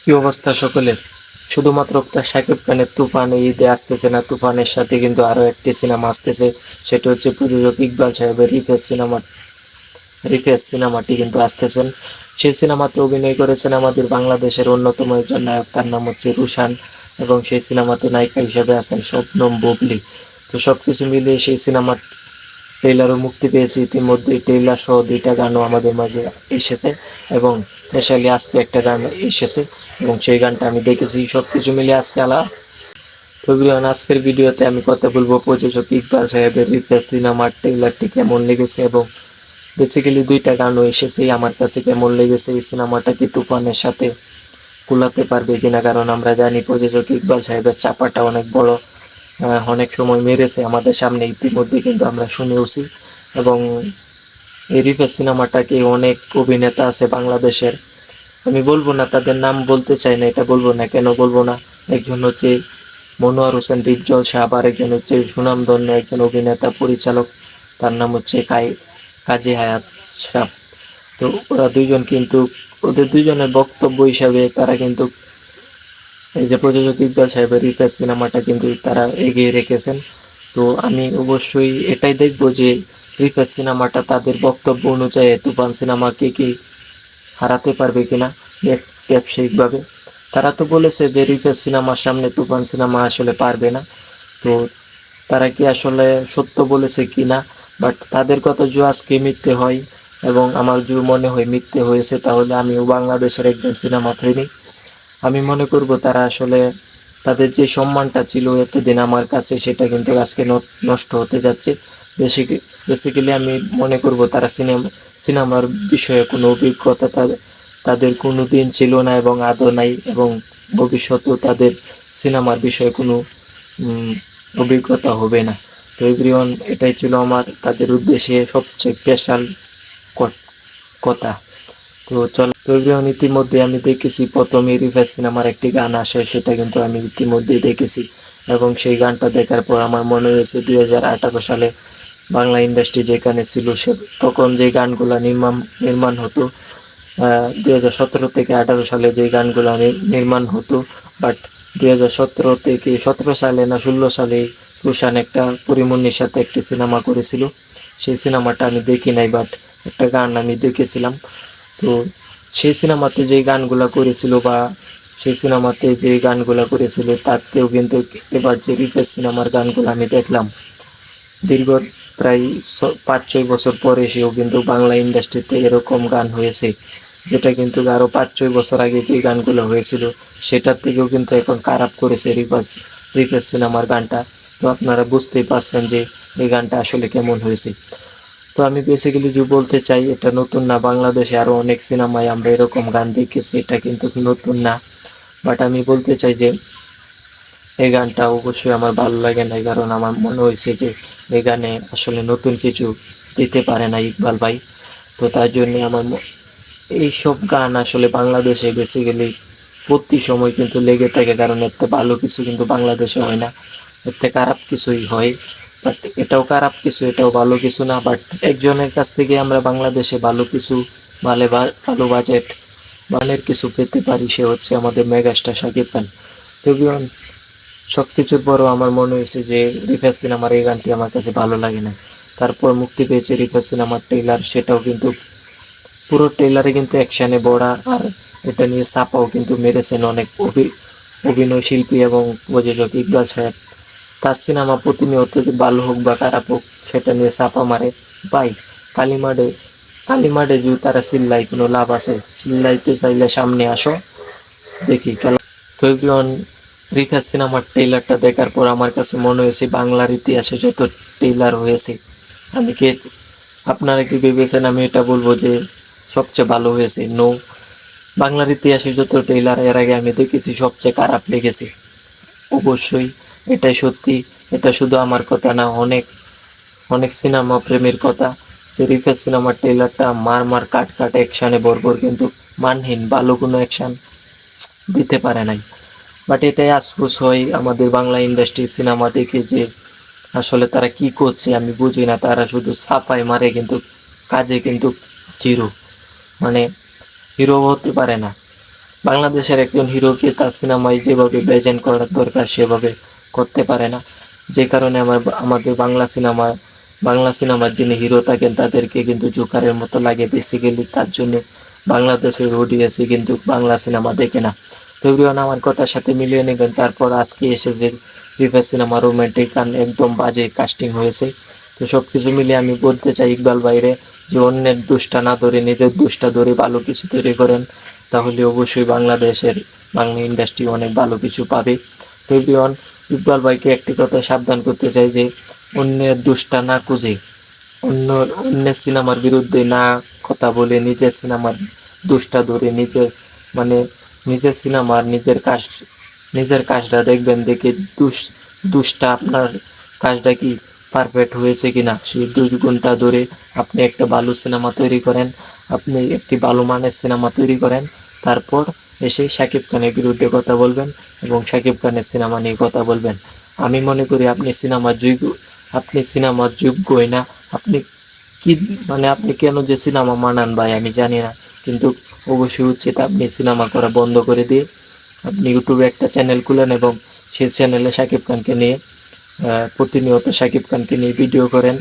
কি অবস্থা সকলের? শুধুমাত্র তার শাকিব খানের তুফান এই ঈদে আসতেছে না, তুফানের সাথে কিন্তু আরো একটি সিনেমা আসতেছে। সেটা হচ্ছে প্রযোজক ইকবাল সাহেবের রিফেস সিনেমাটি কিন্তু আসতেছেন। সেই সিনেমাতে অভিনয় করেছেন আমাদের বাংলাদেশের অন্যতম একজন নায়ক, তার নাম হচ্ছে রুশান, এবং সেই সিনেমাতে নায়িকা হিসেবে আছেন শবনম বুবলি। তো সবকিছু মিলিয়ে সেই সিনেমার ট্রেইলারও মুক্তি পেয়েছে ইতিমধ্যে। ট্রেইলার সহ দুইটা গানও আমাদের মাঝে এসেছে, এবং স্পেশালি আজকে একটা গান এসেছে, এবং সেই গানটা আমি দেখেছি। সবকিছু মিলে আজকে তো এভরিওয়ান, আজকের ভিডিওতে আমি কথা বলবো প্রযোজক ইকবাল সাহেবের রিফ্রেশ সিনেমার ট্রেইলারটি কেমন লেগেছে, এবং বেসিক্যালি দুইটা গানও এসেছে, আমার কাছে কেমন লেগেছে, এই সিনেমাটা কি তুফানের সাথে কুলাতে পারবে কিনা। কারণ আমরা জানি প্রযোজক ইকবাল সাহেবের চাপাটা অনেক বড়, অনেক সময় মেরেছে আমাদের সামনে, ইতিমধ্যে কিন্তু আমরা শুনেওছি। এবং এই রিফ্রেশ সিনেমাটাকে অনেক অভিনেতা আছে বাংলাদেশের, আমি বলবো না তাদের নাম, বলতে চাই না, এটা বলবো না, কেন বলবো না। একজন হচ্ছে মনোয়ার হোসেন ডিপজল সাহেব, আবার একজন হচ্ছে সুনামধন্য একজন অভিনেতা পরিচালক, তার নাম হচ্ছে কাজী হায়াত সাহেব। তো ওরা দুইজন কিন্তু, ওদের দুইজনের বক্তব্য হিসাবে তারা কিন্তু এই যে প্রযোজক ইকবাল সাহেবের রিফ্রেশ সিনেমাটা কিন্তু তারা এগিয়ে রেখেছেন। তো আমি অবশ্যই এটাই দেখবো যে রিফ্রেশ সিনেমাটা তাদের বক্তব্য অনুযায়ী তুফান সিনেমাকে কি হারাতে পারবে কিনা ব্যবসায়িকভাবে। তারা তো বলেছে যে রিফ্রেশ সিনেমার সামনে তুফান সিনেমা আসলে পারবে না। তো তারা কি আসলে সত্য বলেছে কিনা, বাট তাদের কথা যদি আজকে মিথ্যে হয়, এবং আমার যদি মনে হয় মিথ্যে হয়েছে, তাহলে আমিও বাংলাদেশের একজন সিনেমা প্রেমী। আমি মনে করব তারা আসলে তাদের যে সম্মানটা ছিল এতদিন আমার কাছে, সেটা কিন্তু আজকে নষ্ট হতে যাচ্ছে। বেসিক্যালি আমি মনে করব তারা সিনেমার বিষয়ে কোনো অভিজ্ঞতা তাদের কোনো দিন ছিল না, এবং আদৌ নাই, এবং ভবিষ্যতেও তাদের সিনেমার বিষয়ে কোনো অভিজ্ঞতা হবে না। তো এভরিওয়ান, এটাই ছিল আমার তাদের উদ্দেশ্যে সবচেয়ে স্পেশাল কথা। তো চল, তো এভরিওয়ান, ইতিমধ্যে আমি দেখেছি প্রথমে রিভার সিনেমার একটি গান আসে, সেটা কিন্তু আমি ইতিমধ্যেই দেখেছি, এবং সেই গানটা দেখার পর আমার মনে হয়েছে 2018 সালে বাংলা ইন্ডাস্ট্রি যেখানে ছিল, সে তখন যে গানগুলা নির্মাণ হতো, 2017 থেকে 18 সালে যে গানগুলো নির্মাণ হতো, বাট 2017 থেকে 17 সালে না 16 সালে রুশান একটা পরিমণির সাথে একটি সিনেমা করেছিল। সেই সিনেমাটা আমি দেখি নাই, বাট একটা গান আমি দেখেছিলাম। তো সেই সিনেমাতে যে গানগুলা করেছিল, বা সেই সিনেমাতে যে গানগুলা করেছিল, তাতেও কিন্তু এবার যে রিফ্রেশ সিনেমার গানগুলো আমি দেখলাম, দীর্ঘ প্রায় 5-6 বছর পরে এসেও কিন্তু বাংলা ইন্ডাস্ট্রিতে এরকম গান হয়েছে, যেটা কিন্তু আরো 5-6 বছর আগে যে গানগুলো হয়েছিল সেটার থেকেও কিন্তু এখন খারাপ করেছে রিফ্রেশ সিনেমার গানটা। তো আপনারা বুঝতেই পারছেন যে এই গানটা আসলে কেমন হয়েছে। তো আমি বেসিক্যালি যে বলতে চাই, এটা নতুন না, বাংলাদেশে আরো অনেক সিনেমায় আমরা এরকম গান দেখেছি, এটা কিন্তু নতুন না। বাট আমি বলতে চাই যে এই গানটা অবশ্যই আমার ভালো লাগে না, কারণ আমার মনে হয়েছে যে এই গানে আসলে নতুন কিছু দিতে পারে না ইকবাল ভাই। তো তার জন্য এইসব গান আসলে বাংলাদেশে বেসিক্যালি প্রতি সময় কিন্তু লেগে থাকে, কারণ এতে ভালো কিছু কিন্তু বাংলাদেশে হয় না, এতে খারাপ কিছুই হয়। বাট এটাও খারাপ কিছু, এটাও ভালো কিছু না। বাট একজনের কাছ থেকে আমরা বাংলাদেশে ভালো কিছু, ভালো বাজেট মানের কিছু পেতে পারি, সে হচ্ছে আমাদের মেগাস্টার শাকিব খান। তো সব কিছুর পরও আমার মনে হয়েছে যে রিফ্রেশ সিনেমার এই গানটি আমার কাছে ভালো লাগে না। তারপর মুক্তি পেয়েছে রিফ্রেশ সিনেমার ট্রেইলার, সেটাও কিন্তু পুরো ট্রেইলারে কিন্তু অ্যাকশনে ভরা, আর এটা নিয়ে চাপাও কিন্তু মেরেছেন অনেক অভিনয় শিল্পী এবং প্রযোজক ইকবাল সাহেব। তার সিনেমা প্রতিনিয়ত ভালো হোক বা খারাপ হোক, সেটা নিয়ে চাপা মারে। ভাই, কালিমাডে কালিমাডে যদি তারা চিল্লাই, কোনো লাভ আছে? চিল্লাইতে চাইলে সামনে আসো, দেখি খেলা। তো এভরিওয়ান, রিফ্রেশ সিনেমার ট্রেইলারটা দেখার পর আমার কাছে মনে হয়েছে বাংলার ইতিহাসে যত ট্রেইলার হয়েছে, আমি কি আপনারা কি ভেবেছেন আমি এটা বলবো যে সবচেয়ে ভালো হয়েছে? নো, বাংলার ইতিহাসে যত ট্রেইলার এর আগে আমি দেখেছি সবচেয়ে খারাপ লেগেছে। অবশ্যই এটাই সত্যি, এটা শুধু আমার কথা না, অনেক অনেক সিনেমা প্রেমীর কথা, যে রিফ্রেশ সিনেমার ট্রেইলারটা মার কাট কাট অ্যাকশানে ভরপুর, কিন্তু মানহীন, ভালো কোনো অ্যাকশান দিতে পারে নাই। বাট এটাই আফসোস হয় আমাদের বাংলা ইন্ডাস্ট্রির সিনেমা দেখে, যে আসলে তারা কি করছে আমি বুঝি না, তারা শুধু ছাপায় মারে, কিন্তু কাজে কিন্তু জিরো, মানে হিরো হতে পারে না। বাংলাদেশের একজন হিরোকে তার সিনেমায় যেভাবে প্রেজেন্ট করার দরকার সেভাবে করতে পারে না, যে কারণে আমাদের বাংলা সিনেমার যিনি হিরো থাকেন তাদেরকে কিন্তু জোকারের মতো লাগে বেসিক্যালি। তার জন্য বাংলাদেশের অডিয়েন্সে কিন্তু বাংলা সিনেমা দেখে না। তো এভরিওয়ান, আমার কথার সাথে মিলিয়ে নেবেন। তারপর আজকে এসে যে রিভার সিনেমা রোমান্টিক গান একদম বাজে কাস্টিং হয়েছে। তো সব কিছু মিলিয়ে আমি বলতে চাই ইকবাল বাইরে যে অন্যের দোষটা না ধরে নিজের দোষটা ধরে ভালো কিছু তৈরি করেন, তাহলে অবশ্যই বাংলা ইন্ডাস্ট্রি অনেক ভালো কিছু পাবে। তো এভরিওয়ান, ইকবাল ভাইকে একটি কথা সাবধান করতে চাই যে অন্যের দোষটা না খুঁজে অন্যের সিনেমার বিরুদ্ধে না কথা বলে নিজের সিনেমার দোষটা ধরে মানে নিজের সিনেমার নিজের কাজটা দেখবেন, দেখে দোষটা আপনার কাজটা কি পারফেক্ট হয়েছে কিনা সেই 2 ঘন্টা ধরে আপনি একটা ভালো সিনেমা তৈরি করেন, আপনি একটি ভালো মানের সিনেমা তৈরি করেন। তারপর এসে শাকিব খানের বিরুদ্ধে কথা বলবেন এবং শাকিব খানের সিনেমা নিয়ে কথা বলবেন। আমি মনে করি আপনি সিনেমার যোগ্যই না। আপনি কি আপনি কেন যে সিনেমা মানান ভাই আমি জানি না, কিন্তু অবশ্যই উচিত আপনি সিনেমা করা বন্ধ করে দিয়ে আপনি ইউটিউবে একটা চ্যানেল খুলেন এবং সেই চ্যানেলে শাকিব খানকে নিয়ে প্রতিনিয়ত শাকিব খানকে নিয়ে ভিডিও করেন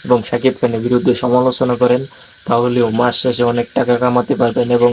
এবং শাকিব খানের বিরুদ্ধে সমালোচনা করেন। তাহলেও মাস শেষে অনেক টাকা কামাতে পারবেন এবং